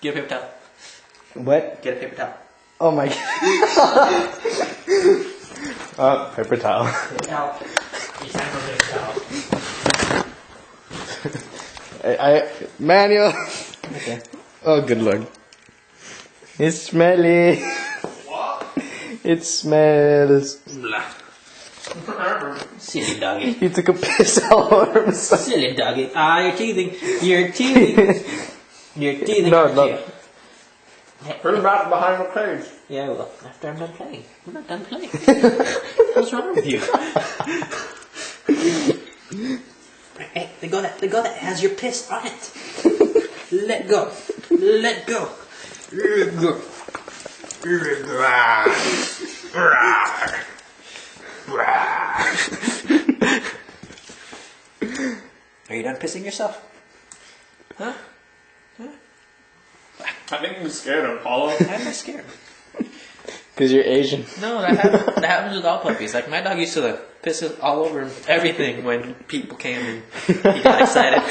Get a paper towel. What? Get a paper towel. Oh my god. Oh, paper towel. Paper towel. It's time for paper towel. Manual. Okay. Oh, good lord. It's smelly. What? It smells. Blah. Silly doggy. You took a piss all over himself. Silly doggy. Ah, you're teething. You're teething. You're teething. No, aren't no. you? Put him back behind the cage. Yeah, well, after I'm done playing. I'm not done playing. What's wrong with you? Hey, let go that. Let go that. It has your piss on it. Let go. Let go. Let go. Let go. Are you done pissing yourself? Huh? I think I'm scared of Paolo. Why am I scared? Because you're Asian. No, that happens with all puppies. Like, my dog used to piss all over everything when people came and he got excited.